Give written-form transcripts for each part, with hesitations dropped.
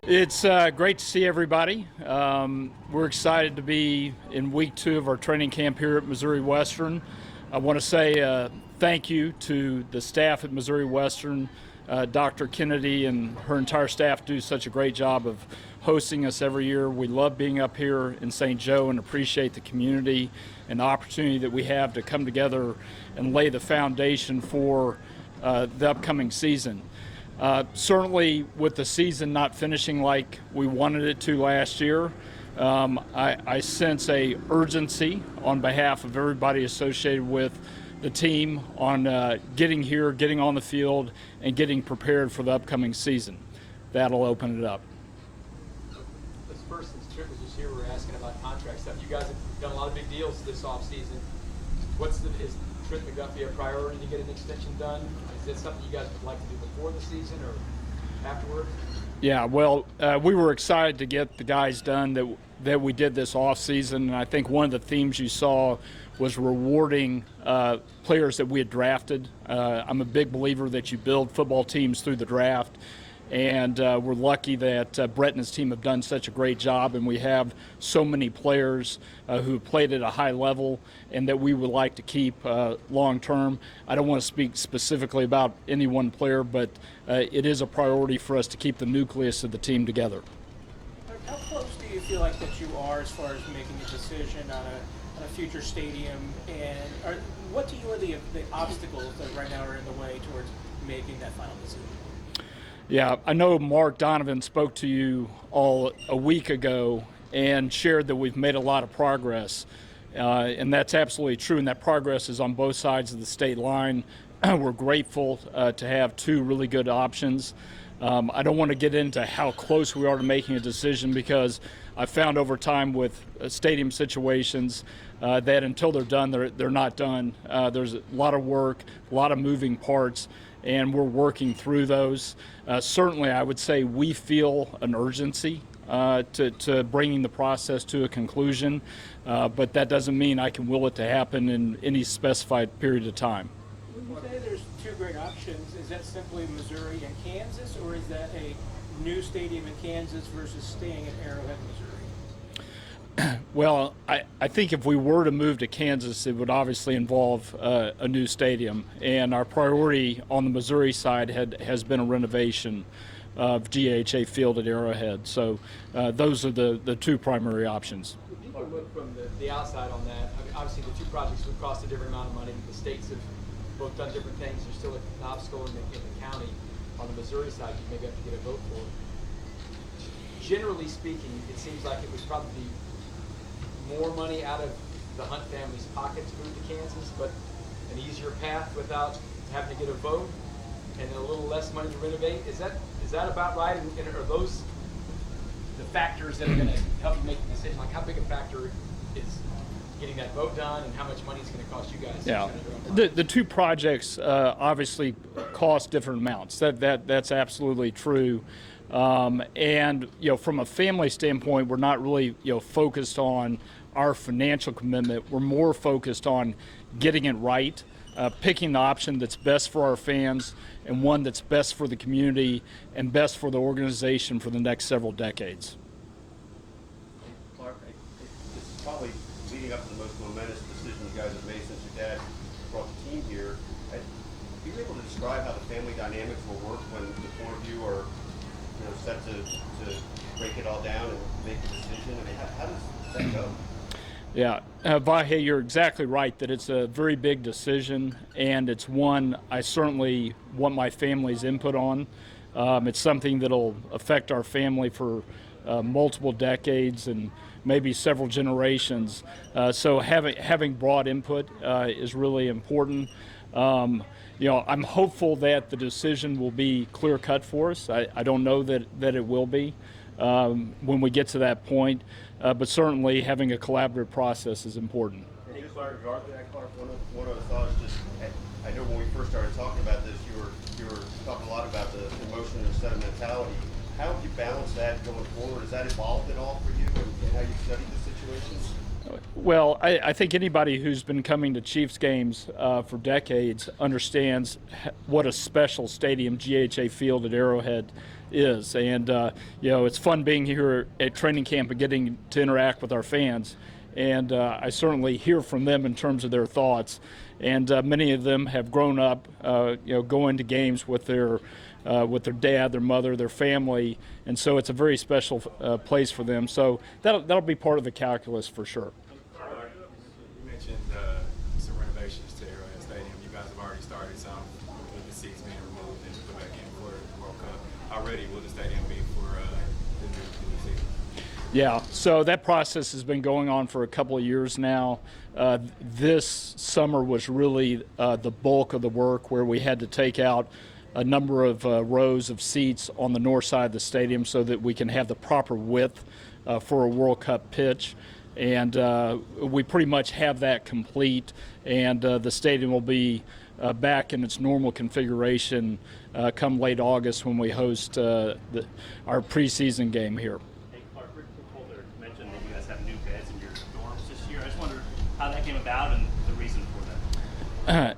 It's great to see everybody. We're excited to be in week 2 of our training camp here at Missouri Western. I want to say thank you to the staff at Missouri Western. Dr. Kennedy and her entire staff do such a great job of hosting us every year. We love being up here in St. Joe and appreciate the community and the opportunity that we have to come together and lay the foundation for the upcoming season. Certainly with the season not finishing like we wanted it to last year, I sense a urgency on behalf of everybody associated with the team on getting here, getting on the field, and getting prepared for the upcoming season. That'll open it up. This person's Trip was just here. We were asking about contract stuff. You guys have done a lot of big deals this offseason. Is Trip McGuffey a priority to get an extension done? Is that something you guys would like to do before the season or afterwards? Yeah, well, we were excited to get the guys done that we did this offseason, and I think one of the themes you saw was rewarding players that we had drafted. I'm a big believer that you build football teams through the draft, and we're lucky that Brett and his team have done such a great job, and we have so many players who have played at a high level and that we would like to keep long term. I don't want to speak specifically about any one player, but it is a priority for us to keep the nucleus of the team together. How close do you feel like that you are as far as making a decision on a future stadium, and what do you are the obstacles that right now are in the way towards making that final decision? Yeah, I know Mark Donovan spoke to you all a week ago and shared that we've made a lot of progress, and that's absolutely true, and that progress is on both sides of the state line. We're grateful to have 2 really good options. I don't want to get into how close we are to making a decision because I found over time with stadium situations that until they're done, they're not done. There's a lot of work, a lot of moving parts, and we're working through those. Certainly, I would say we feel an urgency to bringing the process to a conclusion, but that doesn't mean I can will it to happen in any specified period of time. When you say there's 2 great options, is that simply Missouri and Kansas, or is that a new stadium in Kansas versus staying at Arrowhead, Missouri? Well, I think if we were to move to Kansas, it would obviously involve a new stadium, and our priority on the Missouri side has been a renovation of GHA Field at Arrowhead. So those are the 2 primary options. If people look from the outside on that, I mean, obviously the 2 projects would cost a different amount of money. The states have both done different things. There's still an obstacle in the county on the Missouri side you maybe have to get a vote for. Generally speaking, it seems like it would probably be more money out of the Hunt family's pocket to move to Kansas, but an easier path without having to get a vote, and a little less money to renovate. Is that about right? And are those the factors that are going to help you make the decision? Like, how big a factor is getting that vote done, and how much money it's going to cost you guys? Yeah, the 2 projects obviously cost different amounts. That's absolutely true. And from a family standpoint, we're not really focused on our financial commitment. We're more focused on getting it right, picking the option that's best for our fans and one that's best for the community and best for the organization for the next several decades. Clark, this is probably leading up to the most momentous decision you guys have made since your dad brought the team here. Are you able to describe how the family dynamics will work when the 4 of you are set to break it all down and make a decision? I mean, how does that go? Yeah, Vahe, you're exactly right that it's a very big decision, and it's one I certainly want my family's input on. It's something that'll affect our family for multiple decades and maybe several generations. So having broad input is really important. I'm hopeful that the decision will be clear-cut for us. I don't know that it will be when we get to that point, but certainly having a collaborative process is important. And just with regard to that, Clark, one of the thoughts, just I know when we first started talking about this, you were talking a lot about the emotion and sentimentality. How have you balance that going forward? Has that evolved at all for you and how you studied the situation? Well, I think anybody who's been coming to Chiefs games for decades understands what a special stadium GHA Field at Arrowhead is. And, it's fun being here at training camp and getting to interact with our fans. And I certainly hear from them in terms of their thoughts. And many of them have grown up, going to games with their dad, their mother, their family, and so it's a very special place for them. So that'll be part of the calculus for sure. You mentioned some renovations to Arrowhead Stadium. You guys have already started some with the seats being removed and put back in for the World Cup. How ready will the stadium be for the new season? Yeah, so that process has been going on for a couple of years now. This summer was really the bulk of the work, where we had to take out a number of rows of seats on the north side of the stadium so that we can have the proper width for a World Cup pitch. And we pretty much have that complete, and the stadium will be back in its normal configuration come late August when we host our preseason game here. Hey, Clark, Rick Holder mentioned that you guys have new beds in your dorms this year. I just wondered how that came about and the reason for that.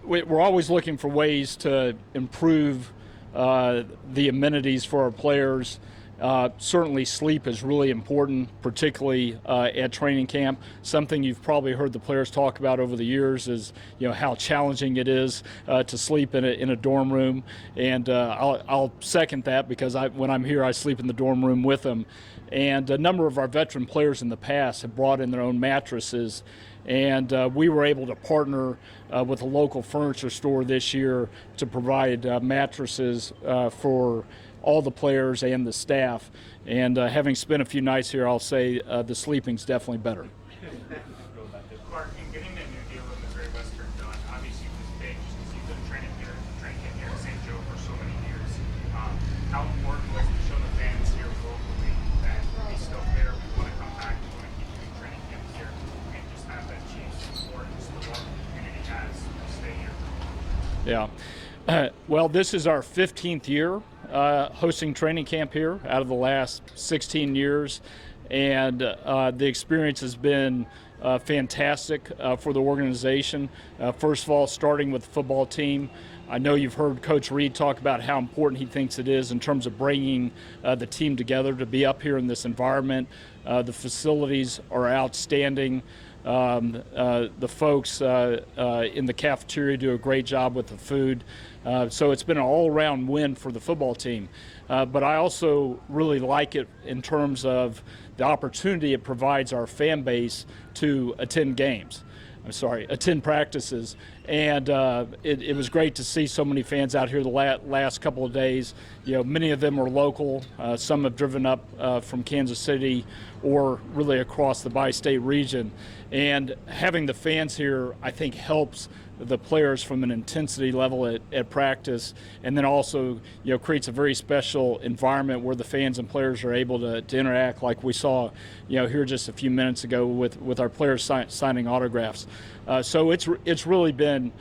We're always looking for ways to improve the amenities for our players. Certainly sleep is really important, particularly at training camp. Something you've probably heard the players talk about over the years is, how challenging it is to sleep in a dorm room. And I'll second that, because when I'm here, I sleep in the dorm room with them. And a number of our veteran players in the past have brought in their own mattresses. And we were able to partner with a local furniture store this year to provide mattresses for all the players and the staff. And having spent a few nights here, I'll say the sleeping's definitely better. Clark, in getting that new deal with Missouri Western done, obviously it was big just because you've been training camp here at St. Joe for so many years. How important was it to show the fans here locally that we still care, we want to come back, we want to keep doing training camps here, and just have that Chiefs support and just the love the community has to stay here? Yeah. Well, this is our 15th year hosting training camp here out of the last 16 years. And the experience has been fantastic for the organization. First of all, starting with the football team. I know you've heard Coach Reed talk about how important he thinks it is in terms of bringing the team together to be up here in this environment. The facilities are outstanding. The folks in the cafeteria do a great job with the food. So it's been an all-around win for the football team. But I also really like it in terms of the opportunity it provides our fan base to attend practices. And it was great to see so many fans out here the last couple of days. Many of them are local. Some have driven up from Kansas City or really across the bi-state region. And having the fans here, I think, helps the players from an intensity level at practice, and then also creates a very special environment where the fans and players are able to interact, like we saw here just a few minutes ago with our players signing autographs. So it's really been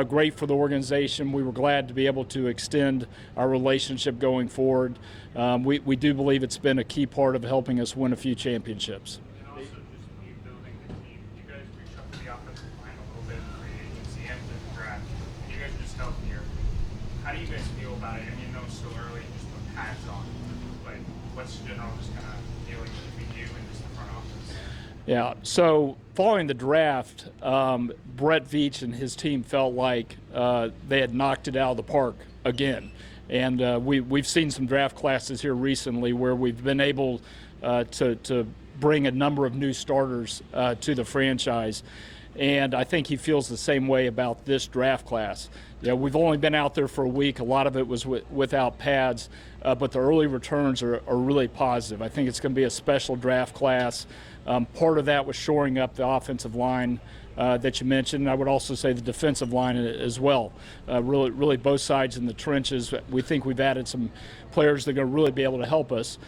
great for the organization. We were glad to be able to extend our relationship going forward. We do believe it's been a key part of helping us win a few championships. And also just rebuilding the team. You guys reached up to the offensive line a little bit in free agency and the draft. You guys are just healthier. How do you guys feel about it? I mean, I know it's still early, just put pads on. But what's the general just kind of feeling between you and just the front office? Yeah, so following the draft, Brett Veach and his team felt like they had knocked it out of the park again. And we've seen some draft classes here recently where we've been able to bring a number of new starters to the franchise. And I think he feels the same way about this draft class. We've only been out there for a week. A lot of it was without pads, but the early returns are really positive. I think it's going to be a special draft class. Part of that was shoring up the offensive line that you mentioned. I would also say the defensive line as well. Really both sides in the trenches. We think we've added some players that are going to really be able to help us.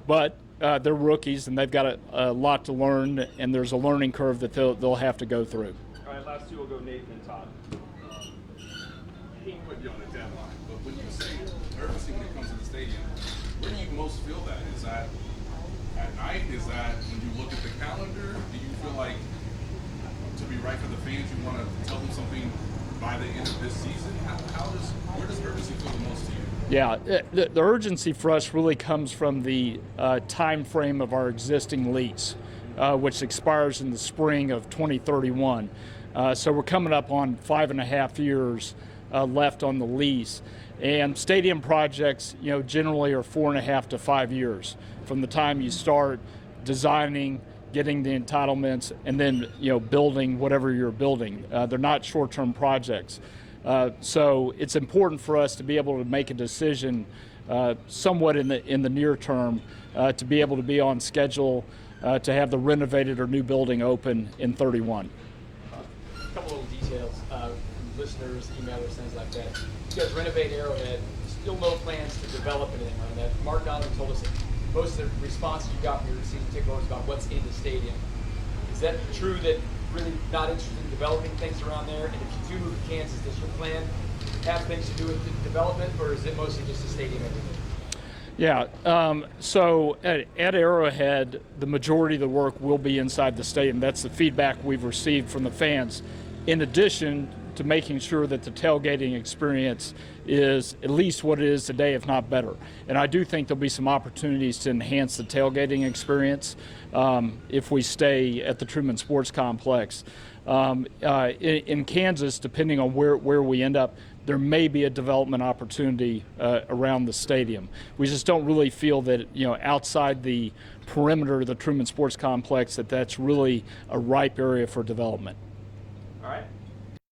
But they're rookies, and they've got a lot to learn, and there's a learning curve that they'll have to go through. All right, last two will go Nathan and Todd. I hate to put you on the deadline, but when you say urgency when it comes to the stadium, where do you most feel that? Is that at night? Is that when you look at the calendar? Do you feel like to be right for the fans, you want to tell them something by the end of this season? Where does urgency feel the most to you? Yeah, the urgency for us really comes from the time frame of our existing lease, which expires in the spring of 2031. So we're coming up on 5.5 years left on the lease. And stadium projects, generally are 4.5 to 5 years from the time you start designing, getting the entitlements, and then building whatever you're building. They're not short-term projects. So it's important for us to be able to make a decision somewhat in the near term to be able to be on schedule to have the renovated or new building open in 31. A couple little details from listeners, emailers, things like that. You guys renovate Arrowhead, still no plans to develop anything around that. Mark Donovan told us that most of the responses you got from your season ticket holders about what's in the stadium. Is that true that really not interested in developing things around there? And if you do move to Kansas, does your plan have things to do with the development, or is it mostly just a stadium everything? Yeah, so at Arrowhead, the majority of the work will be inside the stadium. That's the feedback we've received from the fans. In addition to making sure that the tailgating experience is at least what it is today, if not better. And I do think there'll be some opportunities to enhance the tailgating experience if we stay at the Truman Sports Complex. In Kansas, depending on where we end up, there may be a development opportunity around the stadium. We just don't really feel that, outside the perimeter of the Truman Sports Complex, that's really a ripe area for development. All right.